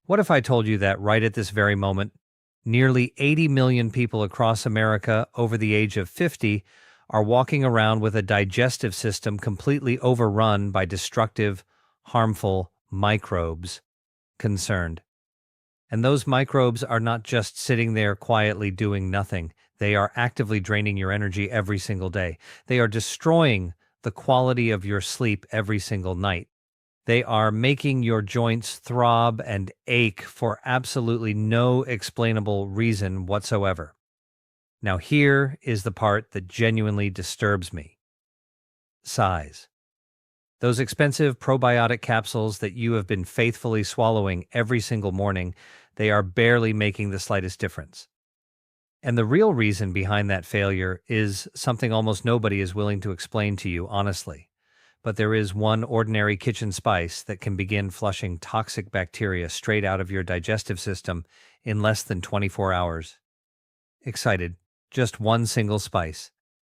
What if I told you that right at this very moment, nearly 80 million people across America over the age of 50 are walking around with a digestive system completely overrun by destructive, harmful microbes concerned? And those microbes are not just sitting there quietly doing nothing. They are actively draining your energy every single day. They are destroying the quality of your sleep every single night. They are making your joints throb and ache for absolutely no explainable reason whatsoever. Now, here is the part that genuinely disturbs me: size. Those expensive probiotic capsules that you have been faithfully swallowing every single morning, they are barely making the slightest difference. And the real reason behind that failure is something almost nobody is willing to explain to you honestly. But there is one ordinary kitchen spice that can begin flushing toxic bacteria straight out of your digestive system in less than 24 hours. Excited. Just one single spice.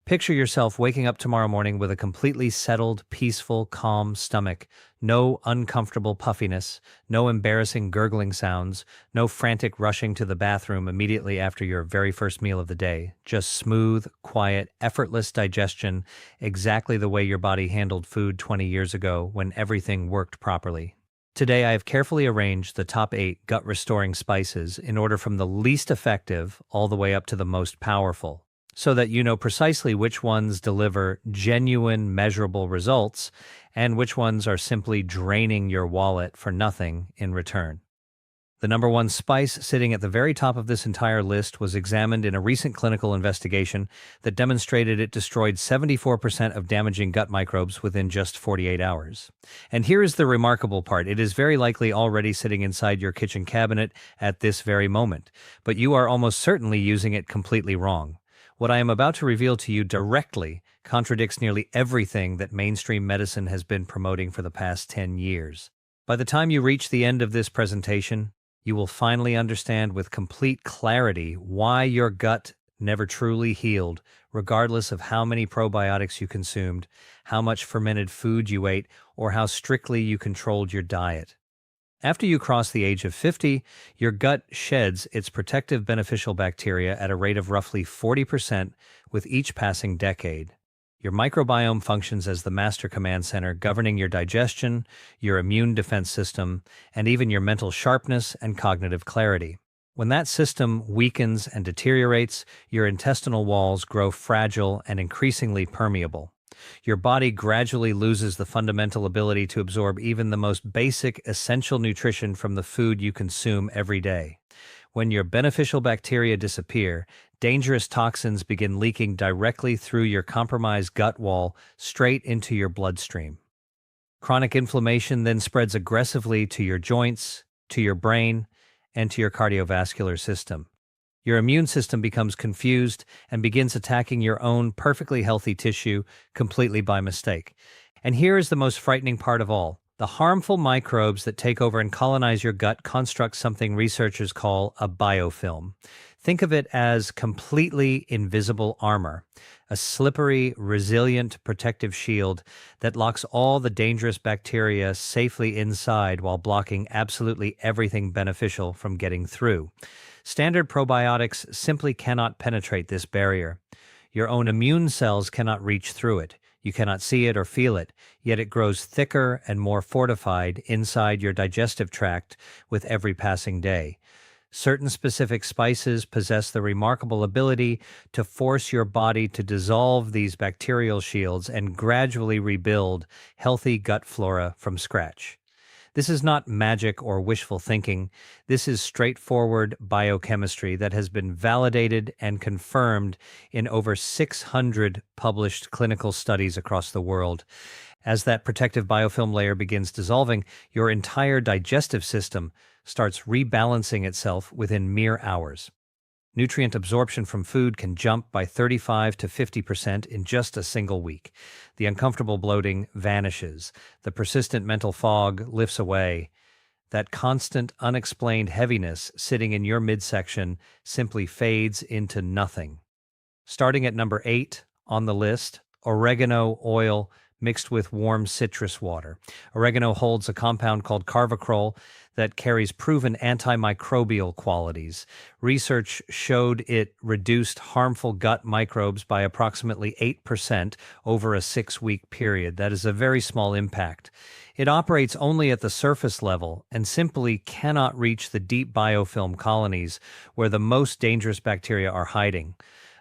Picture yourself waking up tomorrow morning with a completely settled, peaceful, calm stomach. No uncomfortable puffiness, no embarrassing gurgling sounds, no frantic rushing to the bathroom immediately after your very first meal of the day. Just smooth, quiet, effortless digestion, exactly the way your body handled food 20 years ago when everything worked properly. Today, I have carefully arranged the top 8 gut-restoring spices in order from the least effective all the way up to the most powerful, so that you know precisely which ones deliver genuine, measurable results and which ones are simply draining your wallet for nothing in return. The number one spice sitting at the very top of this entire list was examined in a recent clinical investigation that demonstrated it destroyed 74% of damaging gut microbes within just 48 hours. And here is the remarkable part: it is very likely already sitting inside your kitchen cabinet at this very moment, but you are almost certainly using it completely wrong. What I am about to reveal to you directly contradicts nearly everything that mainstream medicine has been promoting for the past 10 years. By the time you reach the end of this presentation, you will finally understand with complete clarity why your gut never truly healed, regardless of how many probiotics you consumed, how much fermented food you ate, or how strictly you controlled your diet. After you cross the age of 50, your gut sheds its protective beneficial bacteria at a rate of roughly 40% with each passing decade. Your microbiome functions as the master command center governing your digestion, your immune defense system, and even your mental sharpness and cognitive clarity. When that system weakens and deteriorates, your intestinal walls grow fragile and increasingly permeable. Your body gradually loses the fundamental ability to absorb even the most basic, essential nutrition from the food you consume every day. When your beneficial bacteria disappear, dangerous toxins begin leaking directly through your compromised gut wall straight into your bloodstream. Chronic inflammation then spreads aggressively to your joints, to your brain, and to your cardiovascular system. Your immune system becomes confused and begins attacking your own perfectly healthy tissue completely by mistake. And here is the most frightening part of all: the harmful microbes that take over and colonize your gut construct something researchers call a biofilm. Think of it as completely invisible armor, a slippery, resilient, protective shield that locks all the dangerous bacteria safely inside while blocking absolutely everything beneficial from getting through. Standard probiotics simply cannot penetrate this barrier. Your own immune cells cannot reach through it. You cannot see it or feel it, yet it grows thicker and more fortified inside your digestive tract with every passing day. Certain specific spices possess the remarkable ability to force your body to dissolve these bacterial shields and gradually rebuild healthy gut flora from scratch. This is not magic or wishful thinking. This is straightforward biochemistry that has been validated and confirmed in over 600 published clinical studies across the world. As that protective biofilm layer begins dissolving, your entire digestive system starts rebalancing itself within mere hours. Nutrient absorption from food can jump by 35 to 50% in just a single week. The uncomfortable bloating vanishes. The persistent mental fog lifts away. That constant, unexplained heaviness sitting in your midsection simply fades into nothing. Starting at number 8 on the list, oregano oil mixed with warm citrus water. Oregano holds a compound called carvacrol that carries proven antimicrobial qualities. Research showed it reduced harmful gut microbes by approximately 8% over a 6-week period. That is a very small impact. It operates only at the surface level and simply cannot reach the deep biofilm colonies where the most dangerous bacteria are hiding.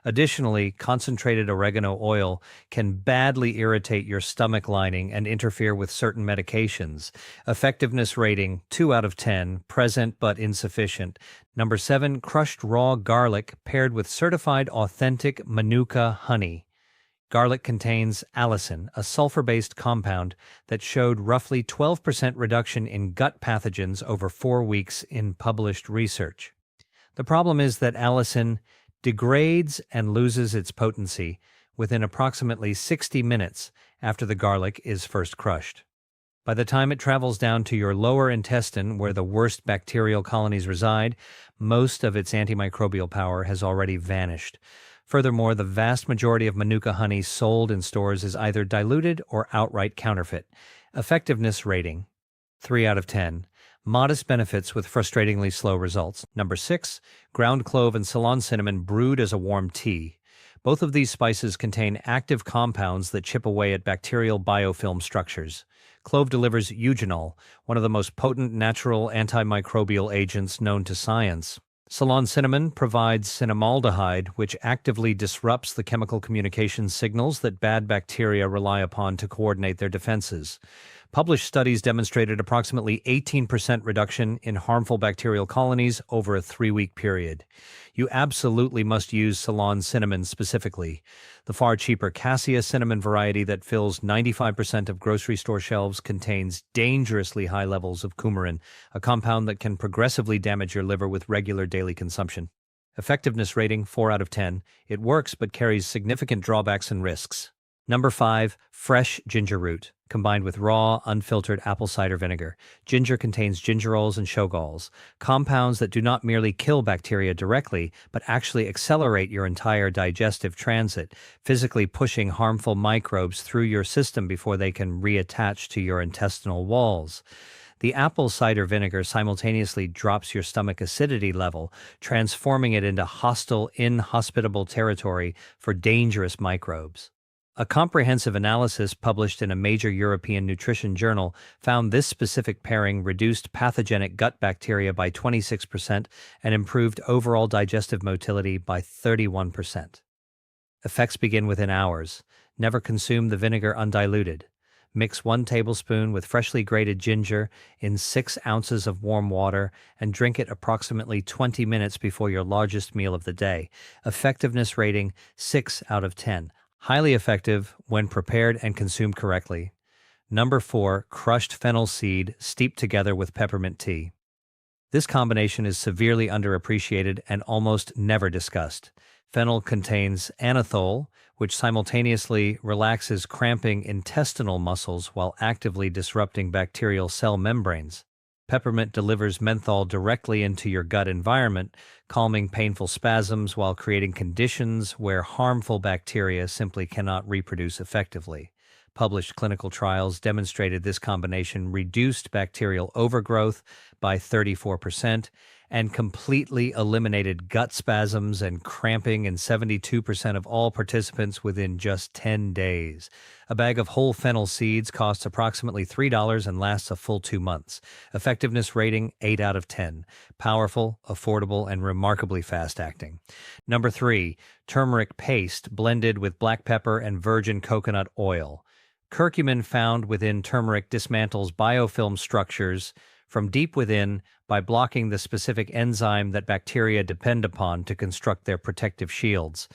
Additionally, concentrated oregano oil can badly irritate your stomach lining and interfere with certain medications. Effectiveness rating 2 out of 10, present but insufficient. Number 7, crushed raw garlic paired with certified authentic Manuka honey. Garlic contains allicin, a sulfur-based compound that showed roughly 12% reduction in gut pathogens over 4 weeks in published research. The problem is that allicin degrades and loses its potency within approximately 60 minutes after the garlic is first crushed. By the time it travels down to your lower intestine, where the worst bacterial colonies reside, most of its antimicrobial power has already vanished. Furthermore, the vast majority of Manuka honey sold in stores is either diluted or outright counterfeit. Effectiveness rating 3 out of 10. Modest benefits with frustratingly slow results. Number 6, ground clove and Ceylon cinnamon brewed as a warm tea. Both of these spices contain active compounds that chip away at bacterial biofilm structures. Clove delivers eugenol, one of the most potent natural antimicrobial agents known to science. Ceylon cinnamon provides cinnamaldehyde, which actively disrupts the chemical communication signals that bad bacteria rely upon to coordinate their defenses. Published studies demonstrated approximately 18% reduction in harmful bacterial colonies over a 3-week period. You absolutely must use Ceylon cinnamon specifically. The far cheaper cassia cinnamon variety that fills 95% of grocery store shelves contains dangerously high levels of coumarin, a compound that can progressively damage your liver with regular daily consumption. Effectiveness rating 4 out of 10. It works but carries significant drawbacks and risks. Number 5, fresh ginger root, combined with raw, unfiltered apple cider vinegar. Ginger contains gingerols and shogalls, compounds that do not merely kill bacteria directly, but actually accelerate your entire digestive transit, physically pushing harmful microbes through your system before they can reattach to your intestinal walls. The apple cider vinegar simultaneously drops your stomach acidity level, transforming it into hostile, inhospitable territory for dangerous microbes. A comprehensive analysis published in a major European nutrition journal found this specific pairing reduced pathogenic gut bacteria by 26% and improved overall digestive motility by 31%. Effects begin within hours. Never consume the vinegar undiluted. Mix 1 tablespoon with freshly grated ginger in 6 ounces of warm water and drink it approximately 20 minutes before your largest meal of the day. Effectiveness rating 6 out of 10. Highly effective when prepared and consumed correctly. Number 4, crushed fennel seed steeped together with peppermint tea. This combination is severely underappreciated and almost never discussed. Fennel contains anethole, which simultaneously relaxes cramping intestinal muscles while actively disrupting bacterial cell membranes. Peppermint delivers menthol directly into your gut environment, calming painful spasms while creating conditions where harmful bacteria simply cannot reproduce effectively. Published clinical trials demonstrated this combination reduced bacterial overgrowth by 34% and completely eliminated gut spasms and cramping in 72% of all participants within just 10 days. A bag of whole fennel seeds costs approximately $3 and lasts a full 2 months. Effectiveness rating 8 out of 10. Powerful, affordable, and remarkably fast-acting. Number 3, turmeric paste blended with black pepper and virgin coconut oil. Curcumin found within turmeric dismantles biofilm structures from deep within by blocking the specific enzyme that bacteria depend upon to construct their protective shields.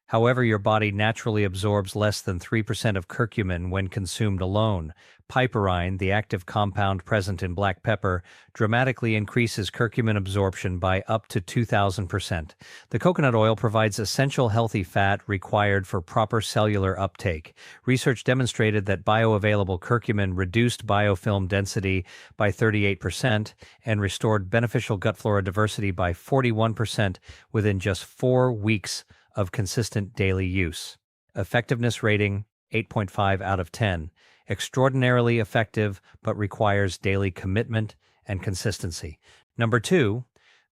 However, your body naturally absorbs less than 3% of curcumin when consumed alone. Piperine, the active compound present in black pepper, dramatically increases curcumin absorption by up to 2,000%. The coconut oil provides essential healthy fat required for proper cellular uptake. Research demonstrated that bioavailable curcumin reduced biofilm density by 38% and restored beneficial gut flora diversity by 41% within just 4 weeks of consistent daily use. Effectiveness rating 8.5 out of 10. Extraordinarily effective, but requires daily commitment and consistency. Number 2,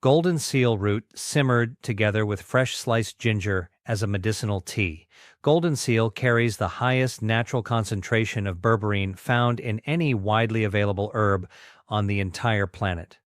golden seal root simmered together with fresh sliced ginger as a medicinal tea. Golden seal carries the highest natural concentration of berberine found in any widely available herb on the entire planet.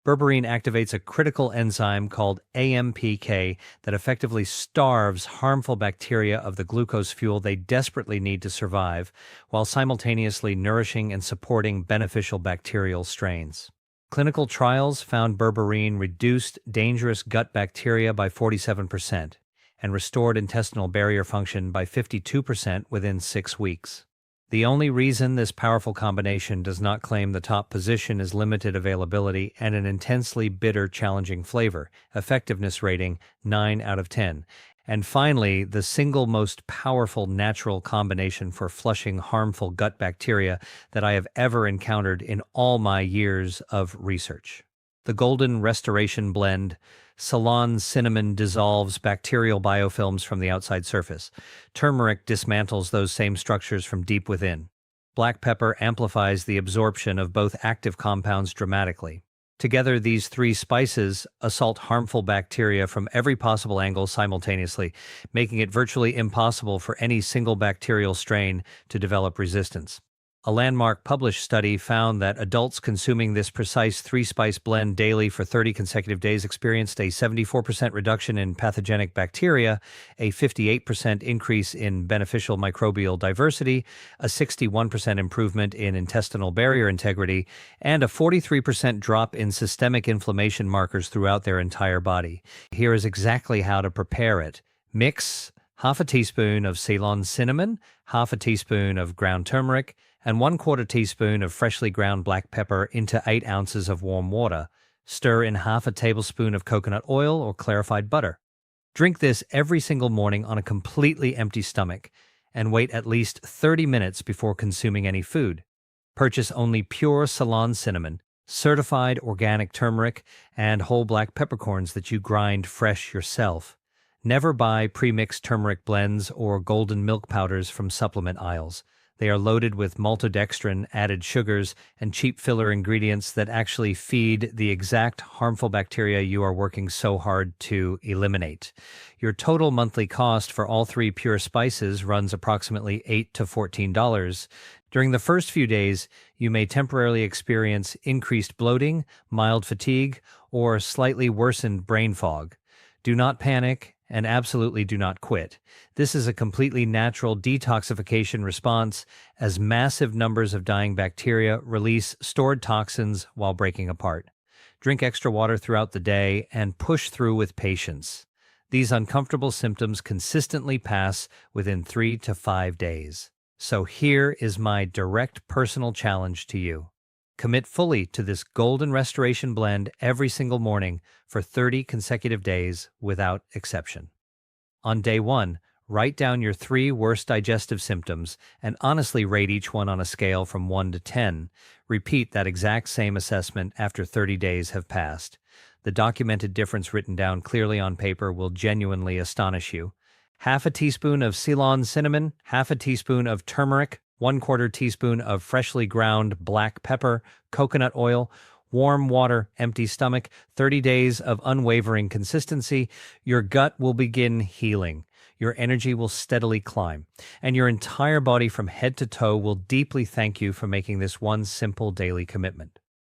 Berberine activates a critical enzyme called AMPK that effectively starves harmful bacteria of the glucose fuel they desperately need to survive, while simultaneously nourishing and supporting beneficial bacterial strains. Clinical trials found berberine reduced dangerous gut bacteria by 47% and restored intestinal barrier function by 52% within 6 weeks. The only reason this powerful combination does not claim the top position is limited availability and an intensely bitter, challenging flavor, effectiveness rating 9 out of 10. And finally, the single most powerful natural combination for flushing harmful gut bacteria that I have ever encountered in all my years of research. The Golden Restoration Blend. Ceylon cinnamon dissolves bacterial biofilms from the outside surface. Turmeric dismantles those same structures from deep within. Black pepper amplifies the absorption of both active compounds dramatically. Together, these 3 spices assault harmful bacteria from every possible angle simultaneously, making it virtually impossible for any single bacterial strain to develop resistance. A landmark published study found that adults consuming this precise 3-spice blend daily for 30 consecutive days experienced a 74% reduction in pathogenic bacteria, a 58% increase in beneficial microbial diversity, a 61% improvement in intestinal barrier integrity, and a 43% drop in systemic inflammation markers throughout their entire body. Here is exactly how to prepare it. Mix half a teaspoon of Ceylon cinnamon, half a teaspoon of ground turmeric, and 1/4 teaspoon of freshly ground black pepper into 8 ounces of warm water. Stir in half a tablespoon of coconut oil or clarified butter. Drink this every single morning on a completely empty stomach, and wait at least 30 minutes before consuming any food. Purchase only pure Ceylon cinnamon, certified organic turmeric, and whole black peppercorns that you grind fresh yourself. Never buy pre-mixed turmeric blends or golden milk powders from supplement aisles. They are loaded with maltodextrin, added sugars, and cheap filler ingredients that actually feed the exact harmful bacteria you are working so hard to eliminate. Your total monthly cost for all 3 pure spices runs approximately $8 to $14. During the first few days, you may temporarily experience increased bloating, mild fatigue, or slightly worsened brain fog. Do not panic, and absolutely do not quit. This is a completely natural detoxification response as massive numbers of dying bacteria release stored toxins while breaking apart. Drink extra water throughout the day and push through with patience. These uncomfortable symptoms consistently pass within 3 to 5 days. So here is my direct personal challenge to you. Commit fully to this Golden Restoration Blend every single morning for 30 consecutive days without exception. On day 1, write down your 3 worst digestive symptoms and honestly rate each one on a scale from 1 to 10. Repeat that exact same assessment after 30 days have passed. The documented difference written down clearly on paper will genuinely astonish you. Half a teaspoon of Ceylon cinnamon, half a teaspoon of turmeric, 1/4 teaspoon of freshly ground black pepper, coconut oil, warm water, empty stomach, 30 days of unwavering consistency. Your gut will begin healing. Your energy will steadily climb, and your entire body from head to toe will deeply thank you for making this one simple daily commitment.